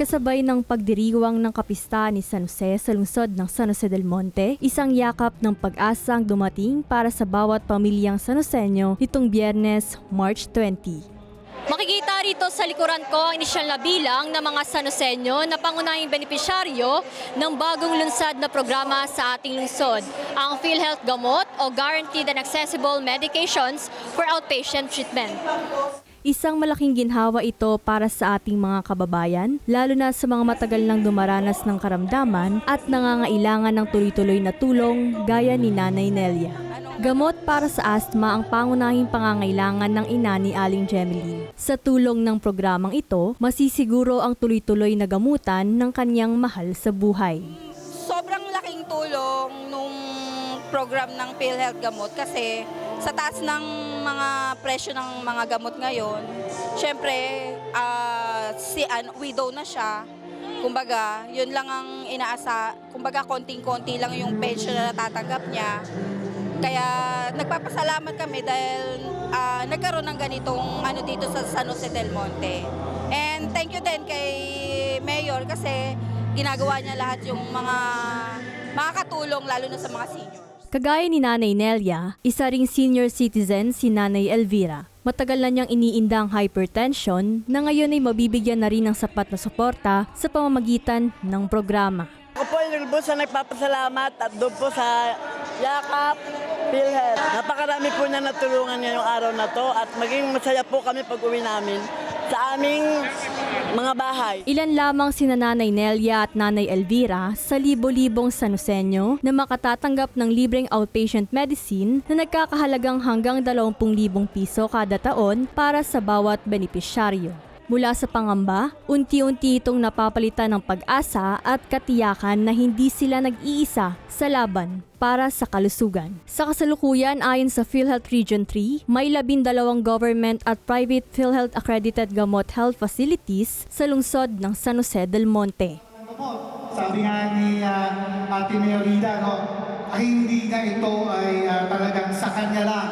Kasabay ng pagdiriwang ng kapistahan ni San Jose sa lungsod ng San Jose del Monte, isang yakap ng pag-asa ang dumating para sa bawat pamilyang San Joseño nitong Biyernes, March 20. Makikita rito sa likuran ko ang inisyal na bilang ng mga San Joseño na pangunahing benepisyaryo ng bagong lunsad na programa sa ating lungsod, ang PhilHealth Gamot o Guaranteed and Accessible Medications for Outpatient Treatment. Isang malaking ginhawa ito para sa ating mga kababayan, lalo na sa mga matagal nang dumaranas ng karamdaman at nangangailangan ng tuloy-tuloy na tulong gaya ni Nanay Nelia. Gamot para sa asthma ang pangunahing pangangailangan ng ina ni Aling Jemeline. Sa tulong ng programang ito, masisiguro ang tuloy-tuloy na gamutan ng kanyang mahal sa buhay. Sobrang laking tulong nung program ng PhilHealth Gamot kasi sa taas ng mga presyo ng mga gamot ngayon, syempre widow na siya. Kumbaga, yun lang ang inaasa, kumbaga konting-konti lang yung pension na natatanggap niya. Kaya nagpapasalamat kami dahil nagkaroon ng ganitong dito sa San Jose del Monte. And thank you din kay Mayor kasi ginagawa niya lahat yung mga makakatulong lalo na sa mga seniors. Kagaya ni Nanay Nelia, isa ring senior citizen si Nanay Elvira. Matagal na niyang iniinda ang hypertension na ngayon ay mabibigyan na rin ng sapat na suporta sa pamamagitan ng programa. Ako po ay lubos na nagpapasalamat at doon po sa Yakap PhilHealth. Napakarami po na natulungan ngayong araw na to at maging masaya po kami pag uwi namin sa aming mga bahay. Ilan lamang sina Nanay Nelia at Nanay Elvira sa libo-libong San Joseño na makatatanggap ng libreng outpatient medicine na nagkakahalagang hanggang 20,000 piso kada taon para sa bawat benepisyaryo. Mula sa pangamba, unti-unti itong napapalitan ng pag-asa at katiyakan na hindi sila nag-iisa sa laban para sa kalusugan. Sa kasalukuyan, ayon sa PhilHealth Region 3, may 12 government at private PhilHealth accredited gamot health facilities sa lungsod ng San Jose del Monte. Sabi nga ni Ate Mayorita, ay hindi na ito ay talagang sa kanya lang.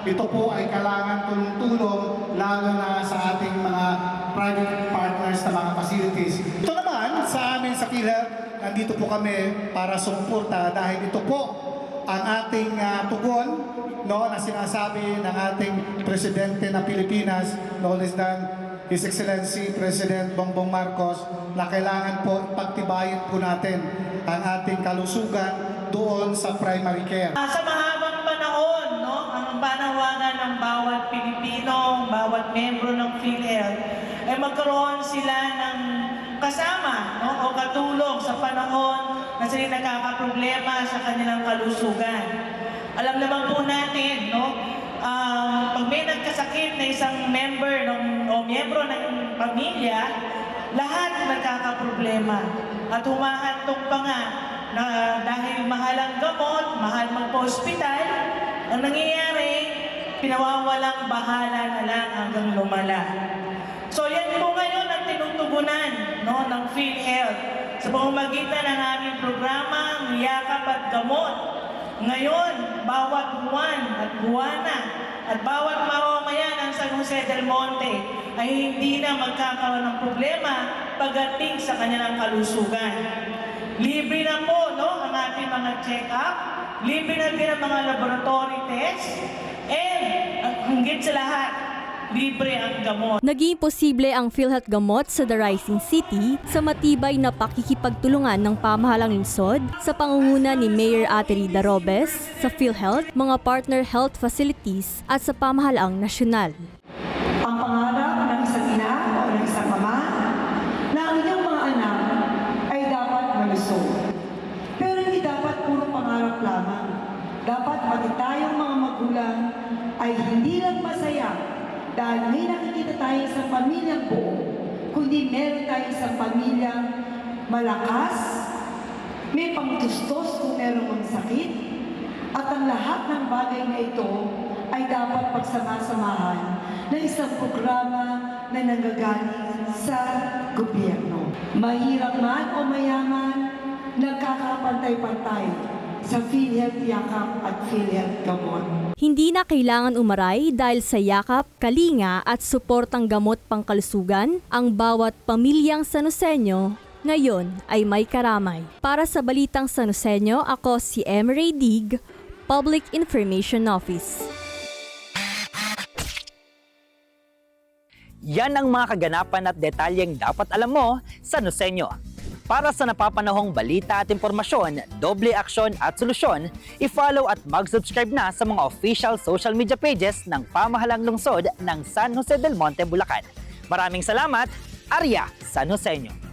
Ito po ay kailangan tulong-tulong lalo na sa ating mga private partners na mga facilities. Ito naman sa amin sa PhilHealth, nandito po kami para sumuporta dahil ito po ang ating tugon na sinasabi ng ating Presidente ng Pilipinas, no less than His Excellency President Bongbong Marcos, na kailangan po pagtibayin po natin ang ating kalusugan doon sa primary care. Sa mahabang panahon, ang panawagan ng bawat Pilipino, bawat membro ng PhilHealth, ay magkaroon sila ng kasama o katulong sa panahon na sila nagkakaproblema sa kanilang kalusugan. Alam naman po natin, pag may nagkasakit na isang member o miyembro ng pamilya, lahat nagkakaproblema. At humahantong pa nga na dahil mahal ang gamot, mahal magpa-hospital, ang nangyayari, pinawawalang bahala na lang hanggang lumala. So yan po ngayon ang tinutugunan ng PhilHealth sa pamamagitan ng aming programa, ang Yakap at Gamot. Ngayon, bawat buwan at buwana at bawat mamamayan ng San Jose del Monte ay hindi na magkakaroon ng problema pagdating sa kanilang kalusugan. Libre na po ang ating mga check-up, libre na din ang mga laboratory tests, and hanggang sa lahat, libre ang gamot. Naging posible ang PhilHealth Gamot sa The Rising City sa matibay na pakikipagtulungan ng pamahalang lungsod sa pangunguna ni Mayor Ate Rida Robes sa PhilHealth, mga partner health facilities at sa pamahalaang nasyonal. Ang pangarap ng isang ina o ng isang ama na ang inyong mga anak ay dapat malusog. Pero hindi dapat puro pangarap lamang. Dapat pati tayong mga magulang ay hindi lang masaya dahil may nakikita tayo sa pamilyang buo, kundi meron tayo sa pamilyang malakas, may pangtustos kung meron mang sakit, at ang lahat ng bagay na ito ay dapat pagsama-samahan ng isang programa na nanggagaling sa gobyerno. Mahirap man o mayaman, nagkakapantay-pantay sa PhilHealth Yakap at PhilHealth Gamot. Hindi na kailangan umaray dahil sa yakap, kalinga at suportang gamot pangkalusugan, ang bawat pamilyang Sanusenyo ngayon ay may karamay. Para sa Balitang Sanusenyo, ako si Emery Dig, Public Information Office. Yan ang mga kaganapan at detalyeng dapat alam mo sa Sanusenyo. Para sa napapanahong balita at impormasyon, doble aksyon at solusyon, i-follow at mag-subscribe na sa mga official social media pages ng Pamahalang Lungsod ng San Jose del Monte, Bulacan. Maraming salamat, Arya Sanusenyo.